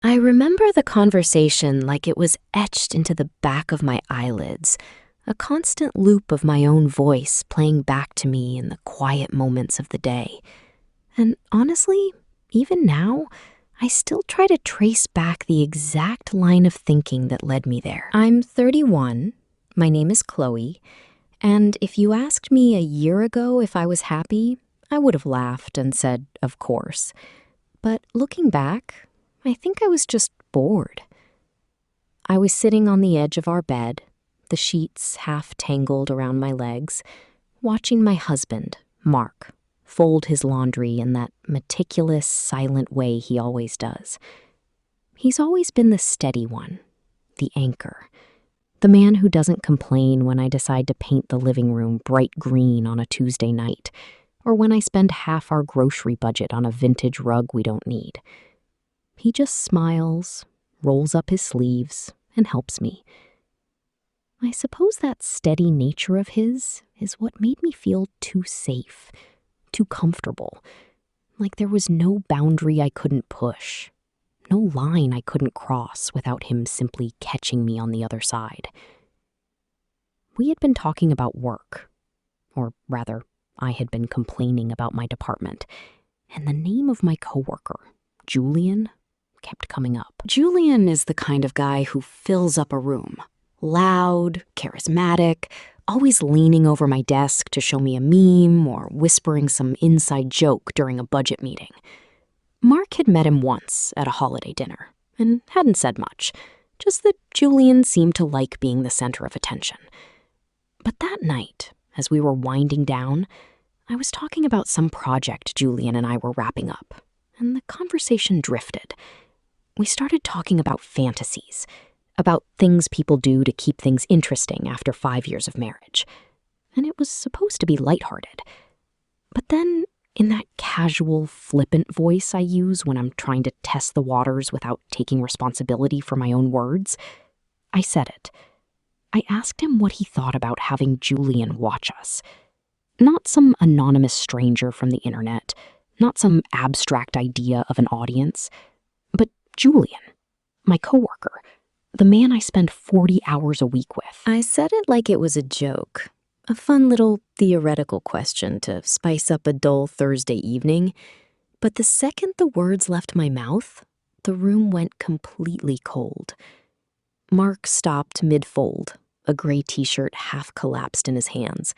I remember the conversation like it was etched into the back of my eyelids, a constant loop of my own voice playing back to me in the quiet moments of the day. And honestly, even now, I still try to trace back the exact line of thinking that led me there. I'm 31, my name is Chloe, and if you asked me a year ago if I was happy, I would have laughed and said, of course. But looking back, I think I was just bored. I was sitting on the edge of our bed, the sheets half tangled around my legs, watching my husband, Mark, fold his laundry in that meticulous, silent way he always does. He's always been the steady one, the anchor, the man who doesn't complain when I decide to paint the living room bright green on a Tuesday night, or when I spend half our grocery budget on a vintage rug we don't need. He just smiles, rolls up his sleeves, and helps me. I suppose that steady nature of his is what made me feel too safe, too comfortable, like there was no boundary I couldn't push, no line I couldn't cross without him simply catching me on the other side. We had been talking about work, or rather, I had been complaining about my department, and the name of my coworker, Julian, kept coming up. Julian is the kind of guy who fills up a room. Loud, charismatic, always leaning over my desk to show me a meme or whispering some inside joke during a budget meeting. Mark had met him once at a holiday dinner and hadn't said much, just that Julian seemed to like being the center of attention. But that night, as we were winding down, I was talking about some project Julian and I were wrapping up, and the conversation drifted. We started talking about fantasies, about things people do to keep things interesting after 5 years of marriage. And it was supposed to be lighthearted. But then, in that casual, flippant voice I use when I'm trying to test the waters without taking responsibility for my own words, I said it. I asked him what he thought about having Julian watch us. Not some anonymous stranger from the internet, not some abstract idea of an audience, but Julian, my coworker, the man I spend 40 hours a week with. I said it like it was a joke, a fun little theoretical question to spice up a dull Thursday evening. But the second the words left my mouth, the room went completely cold. Mark stopped mid-fold, a gray t-shirt half collapsed in his hands.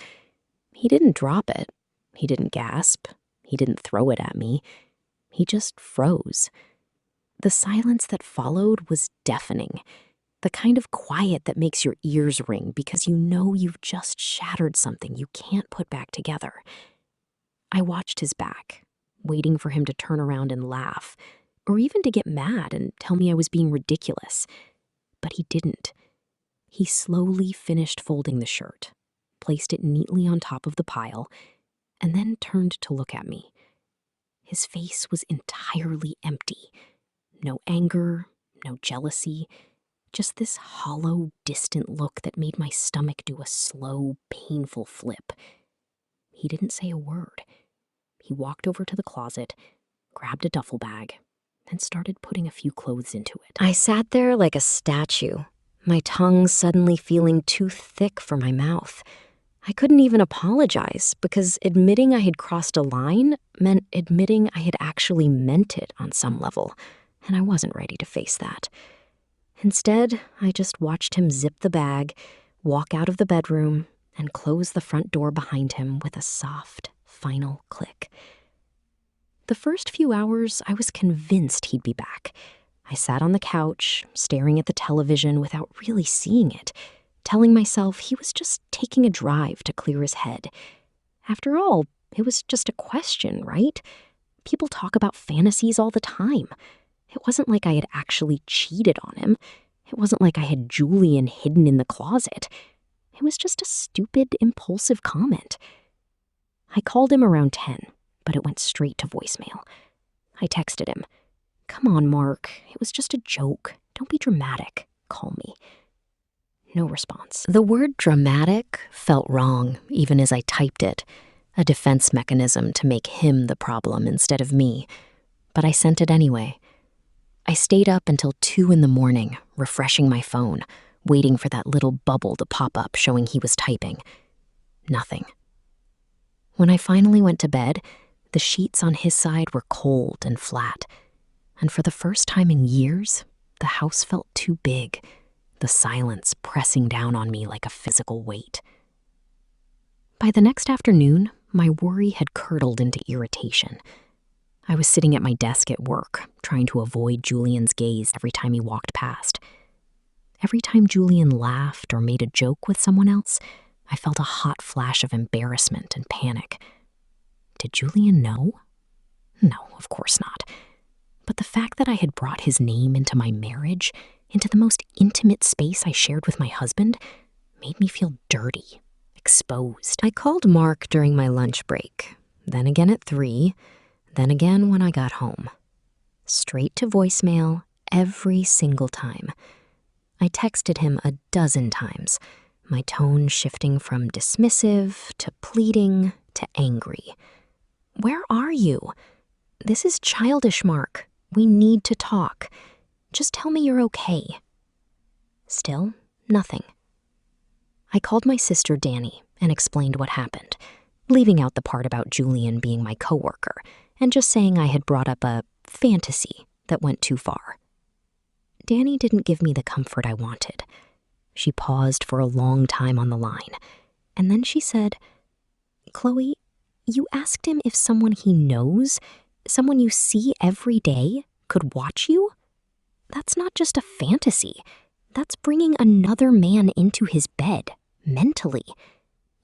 He didn't drop it. He didn't gasp. He didn't throw it at me. He just froze. The silence that followed was deafening, the kind of quiet that makes your ears ring because you know you've just shattered something you can't put back together. I watched his back, waiting for him to turn around and laugh, or even to get mad and tell me I was being ridiculous. But he didn't. He slowly finished folding the shirt, placed it neatly on top of the pile, and then turned to look at me. His face was entirely empty. No anger, no jealousy, just this hollow, distant look that made my stomach do a slow, painful flip. He didn't say a word. He walked over to the closet, grabbed a duffel bag, and started putting a few clothes into it. I sat there like a statue, my tongue suddenly feeling too thick for my mouth. I couldn't even apologize because admitting I had crossed a line meant admitting I had actually meant it on some level. And I wasn't ready to face that. Instead, I just watched him zip the bag, walk out of the bedroom, and close the front door behind him with a soft, final click. The first few hours, I was convinced he'd be back. I sat on the couch, staring at the television without really seeing it, telling myself he was just taking a drive to clear his head. After all, it was just a question, right? People talk about fantasies all the time. It wasn't like I had actually cheated on him. It wasn't like I had Julian hidden in the closet. It was just a stupid, impulsive comment. I called him around 10, but it went straight to voicemail. I texted him, "Come on, Mark, it was just a joke. Don't be dramatic. Call me." No response. The word dramatic felt wrong, even as I typed it, a defense mechanism to make him the problem instead of me. But I sent it anyway. I stayed up until 2 in the morning, refreshing my phone, waiting for that little bubble to pop up showing he was typing. Nothing. When I finally went to bed, the sheets on his side were cold and flat, and for the first time in years, the house felt too big, the silence pressing down on me like a physical weight. By the next afternoon, my worry had curdled into irritation. I was sitting at my desk at work, trying to avoid Julian's gaze every time he walked past. Every time Julian laughed or made a joke with someone else, I felt a hot flash of embarrassment and panic. Did Julian know? No, of course not. But the fact that I had brought his name into my marriage, into the most intimate space I shared with my husband, made me feel dirty, exposed. I called Mark during my lunch break, then again at 3, then again when I got home. Straight to voicemail every single time. I texted him a dozen times, my tone shifting from dismissive to pleading to angry. Where are you? This is childish, Mark. We need to talk. Just tell me you're okay. Still, nothing. I called my sister Danny and explained what happened, leaving out the part about Julian being my coworker and just saying I had brought up a fantasy that went too far. Danny didn't give me the comfort I wanted. She paused for a long time on the line, and then she said, "Chloe, you asked him if someone he knows, someone you see every day, could watch you? That's not just a fantasy. That's bringing another man into his bed, mentally.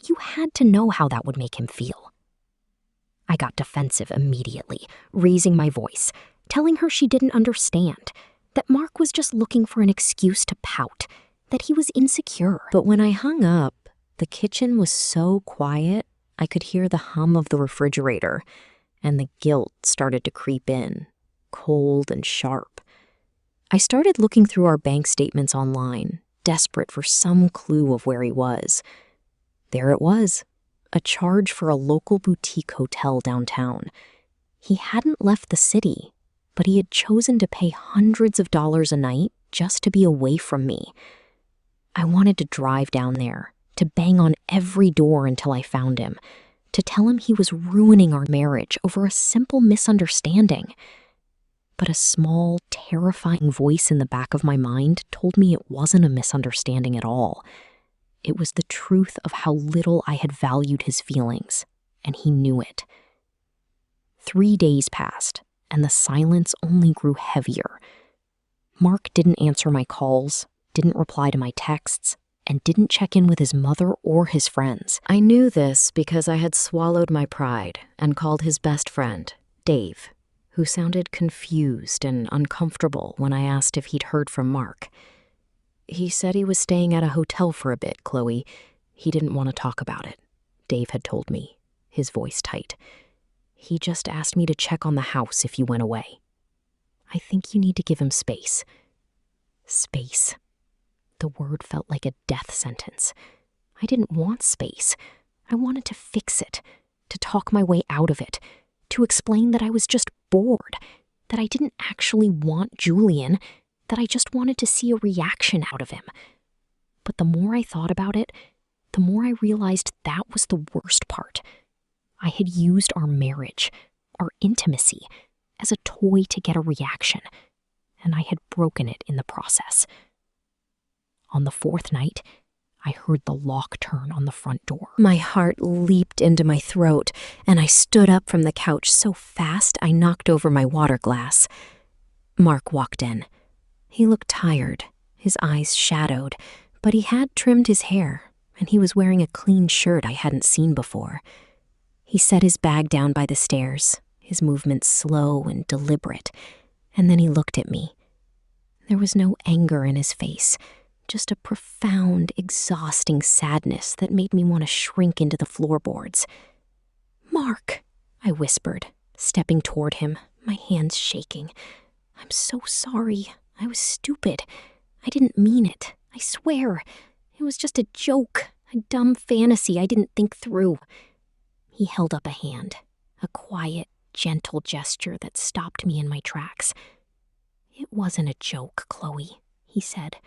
You had to know how that would make him feel." I got defensive immediately, raising my voice, telling her she didn't understand, that Mark was just looking for an excuse to pout, that he was insecure. But when I hung up, the kitchen was so quiet, I could hear the hum of the refrigerator, and the guilt started to creep in, cold and sharp. I started looking through our bank statements online, desperate for some clue of where he was. There it was, a charge for a local boutique hotel downtown. He hadn't left the city, but he had chosen to pay hundreds of dollars a night just to be away from me. I wanted to drive down there, to bang on every door until I found him, to tell him he was ruining our marriage over a simple misunderstanding. But a small, terrifying voice in the back of my mind told me it wasn't a misunderstanding at all. It was the truth of how little I had valued his feelings, and he knew it. 3 days passed, and the silence only grew heavier. Mark didn't answer my calls, didn't reply to my texts, and didn't check in with his mother or his friends. I knew this because I had swallowed my pride and called his best friend, Dave, who sounded confused and uncomfortable when I asked if he'd heard from Mark. He said he was staying at a hotel for a bit, Chloe. He didn't want to talk about it, Dave had told me, his voice tight. He just asked me to check on the house if you went away. I think you need to give him space. Space. The word felt like a death sentence. I didn't want space. I wanted to fix it, to talk my way out of it, to explain that I was just bored, that I didn't actually want Julian, that I just wanted to see a reaction out of him. But the more I thought about it, the more I realized that was the worst part. I had used our marriage, our intimacy, as a toy to get a reaction, and I had broken it in the process. On the 4th night, I heard the lock turn on the front door. My heart leaped into my throat, and I stood up from the couch so fast I knocked over my water glass. Mark walked in. He looked tired, his eyes shadowed, but he had trimmed his hair, and he was wearing a clean shirt I hadn't seen before. He set his bag down by the stairs, his movements slow and deliberate, and then he looked at me. There was no anger in his face, just a profound, exhausting sadness that made me want to shrink into the floorboards. "Mark," I whispered, stepping toward him, my hands shaking. "I'm so sorry. I was stupid. I didn't mean it. I swear. It was just a joke, a dumb fantasy I didn't think through." He held up a hand, a quiet, gentle gesture that stopped me in my tracks. "It wasn't a joke, Chloe," he said,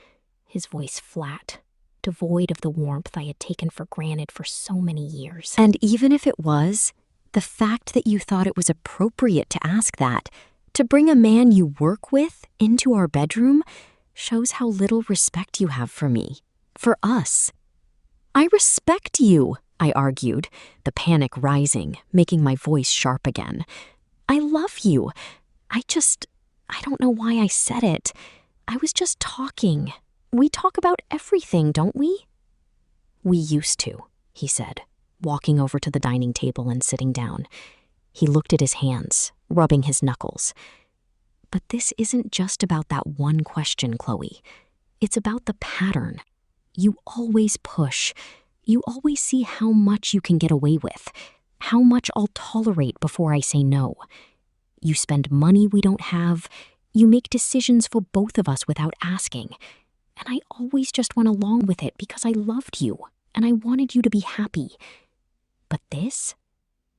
his voice flat, devoid of the warmth I had taken for granted for so many years. "And even if it was, the fact that you thought it was appropriate to ask that, to bring a man you work with into our bedroom, shows how little respect you have for me, for us." "I respect you," I argued, the panic rising, making my voice sharp again. "I love you. I don't know why I said it. I was just talking. We talk about everything, don't we?" "We used to," he said, walking over to the dining table and sitting down. He looked at his hands, rubbing his knuckles. "But this isn't just about that one question, Chloe. It's about the pattern. You always push. You always see how much you can get away with, how much I'll tolerate before I say no. You spend money we don't have. You make decisions for both of us without asking. And I always just went along with it because I loved you and I wanted you to be happy. But this?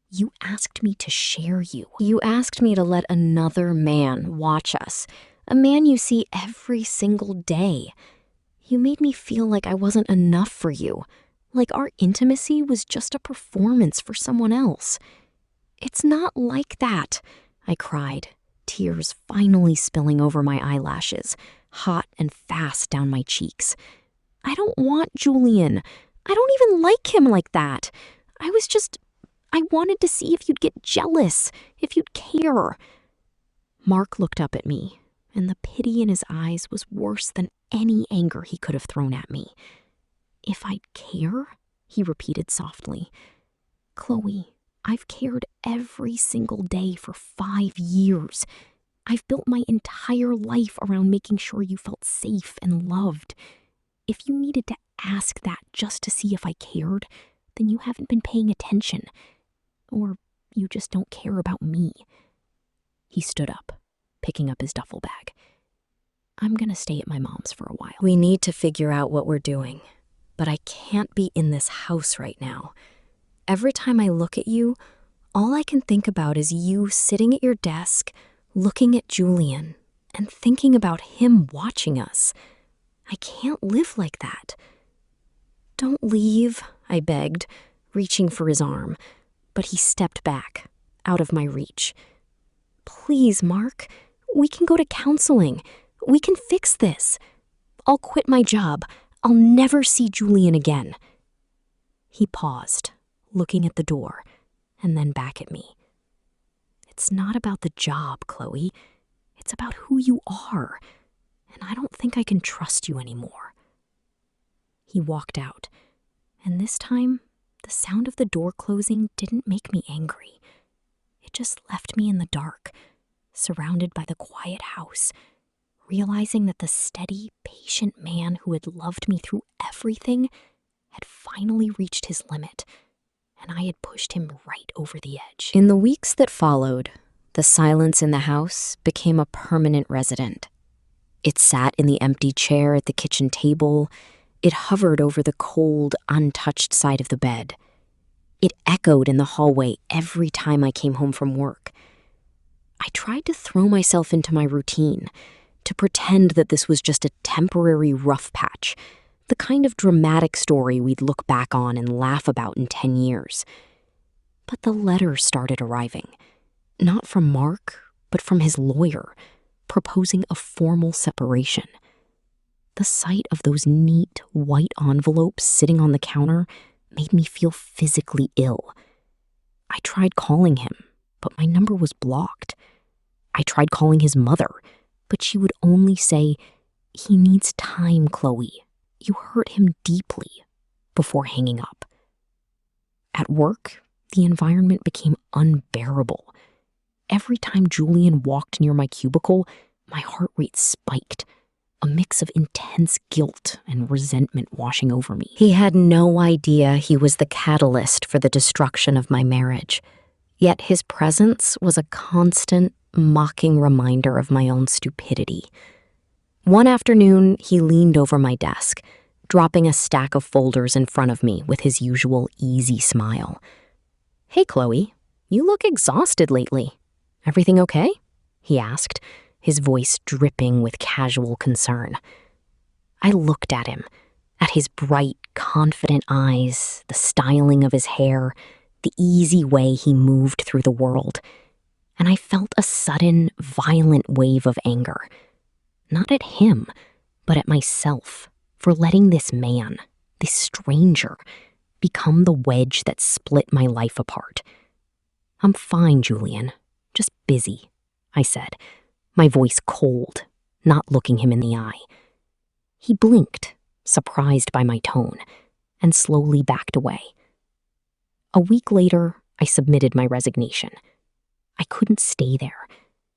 You asked me to share you. You asked me to let another man watch us, a man you see every single day. You made me feel like I wasn't enough for you, like our intimacy was just a performance for someone else. It's not like that," I cried, tears finally spilling over my eyelashes, hot and fast down my cheeks. "I don't want Julian. I don't even like him like that. I wanted to see if you'd get jealous, if you'd care." Mark looked up at me, and the pity in his eyes was worse than any anger he could have thrown at me. "If I'd care?" he repeated softly. "Chloe, I've cared every single day for 5 years. I've built my entire life around making sure you felt safe and loved. If you needed to ask that just to see if I cared, then you haven't been paying attention. Or you just don't care about me." He stood up, picking up his duffel bag. "I'm gonna stay at my mom's for a while. We need to figure out what we're doing, but I can't be in this house right now. Every time I look at you, all I can think about is you sitting at your desk, looking at Julian, and thinking about him watching us. I can't live like that." "Don't leave," I begged, reaching for his arm, but he stepped back, out of my reach. "Please, Mark, we can go to counseling. We can fix this. I'll quit my job. I'll never see Julian again." He paused, looking at the door, and then back at me. "It's not about the job, Chloe. It's about who you are, and I don't think I can trust you anymore." He walked out, and this time, the sound of the door closing didn't make me angry. It just left me in the dark, surrounded by the quiet house, realizing that the steady, patient man who had loved me through everything had finally reached his limit, and I had pushed him right over the edge. In the weeks that followed, the silence in the house became a permanent resident. It sat in the empty chair at the kitchen table. It hovered over the cold, untouched side of the bed. It echoed in the hallway every time I came home from work. I tried to throw myself into my routine, to pretend that this was just a temporary rough patch, the kind of dramatic story we'd look back on and laugh about in 10 years. But the letters started arriving, not from Mark, but from his lawyer, proposing a formal separation. The sight of those neat, white envelopes sitting on the counter made me feel physically ill. I tried calling him, but my number was blocked. I tried calling his mother, but she would only say, "He needs time, Chloe. You hurt him deeply," before hanging up. At work, the environment became unbearable. Every time Julian walked near my cubicle, my heart rate spiked, a mix of intense guilt and resentment washing over me. He had no idea he was the catalyst for the destruction of my marriage, yet his presence was a constant, mocking reminder of my own stupidity. One afternoon, he leaned over my desk, dropping a stack of folders in front of me with his usual easy smile. "Hey, Chloe, you look exhausted lately. Everything okay?" he asked, his voice dripping with casual concern. I looked at him, at his bright, confident eyes, the styling of his hair, the easy way he moved through the world, and I felt a sudden, violent wave of anger. Not at him, but at myself for letting this man, this stranger, become the wedge that split my life apart. "I'm fine, Julian. Just busy," I said, my voice cold, not looking him in the eye. He blinked, surprised by my tone, and slowly backed away. A week later, I submitted my resignation. I couldn't stay there.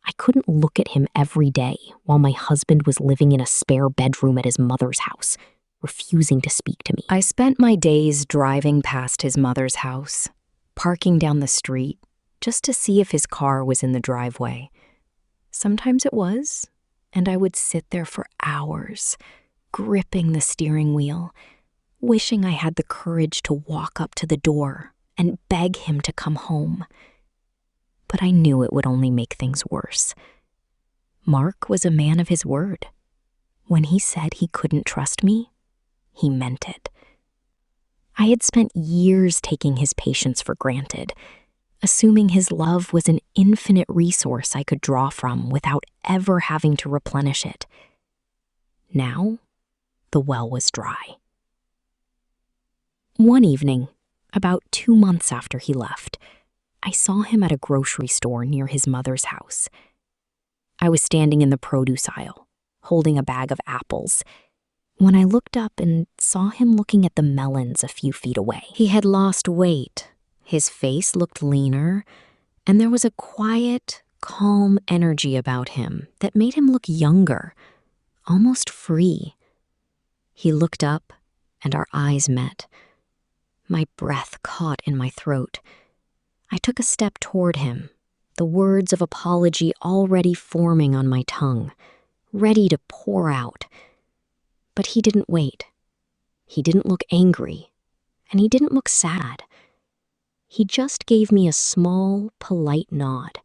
I couldn't look at him every day while my husband was living in a spare bedroom at his mother's house, refusing to speak to me. I spent my days driving past his mother's house, parking down the street just to see if his car was in the driveway. Sometimes it was, and I would sit there for hours, gripping the steering wheel, wishing I had the courage to walk up to the door and beg him to come home. But I knew it would only make things worse. Mark was a man of his word. When he said he couldn't trust me, he meant it. I had spent years taking his patience for granted, assuming his love was an infinite resource I could draw from without ever having to replenish it. Now, the well was dry. One evening, about 2 months after he left, I saw him at a grocery store near his mother's house. I was standing in the produce aisle, holding a bag of apples, when I looked up and saw him looking at the melons a few feet away. He had lost weight, his face looked leaner, and there was a quiet, calm energy about him that made him look younger, almost free. He looked up, and our eyes met. My breath caught in my throat. I took a step toward him, the words of apology already forming on my tongue, ready to pour out. But he didn't wait. He didn't look angry, and he didn't look sad. He just gave me a small, polite nod,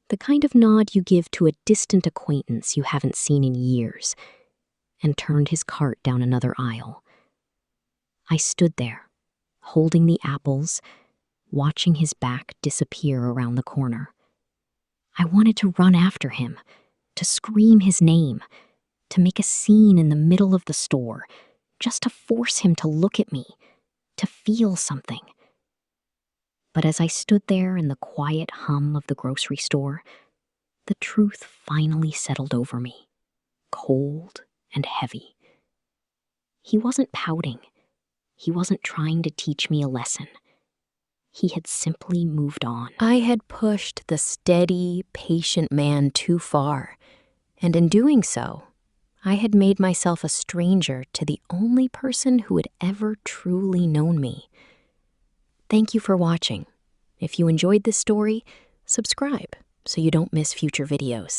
the kind of nod you give to a distant acquaintance you haven't seen in years, and turned his cart down another aisle. I stood there, holding the apples, watching his back disappear around the corner. I wanted to run after him, to scream his name, to make a scene in the middle of the store, just to force him to look at me, to feel something. But as I stood there in the quiet hum of the grocery store, the truth finally settled over me, cold and heavy. He wasn't pouting. He wasn't trying to teach me a lesson. He had simply moved on. I had pushed the steady, patient man too far, and in doing so, I had made myself a stranger to the only person who had ever truly known me. Thank you for watching. If you enjoyed this story, subscribe so you don't miss future videos.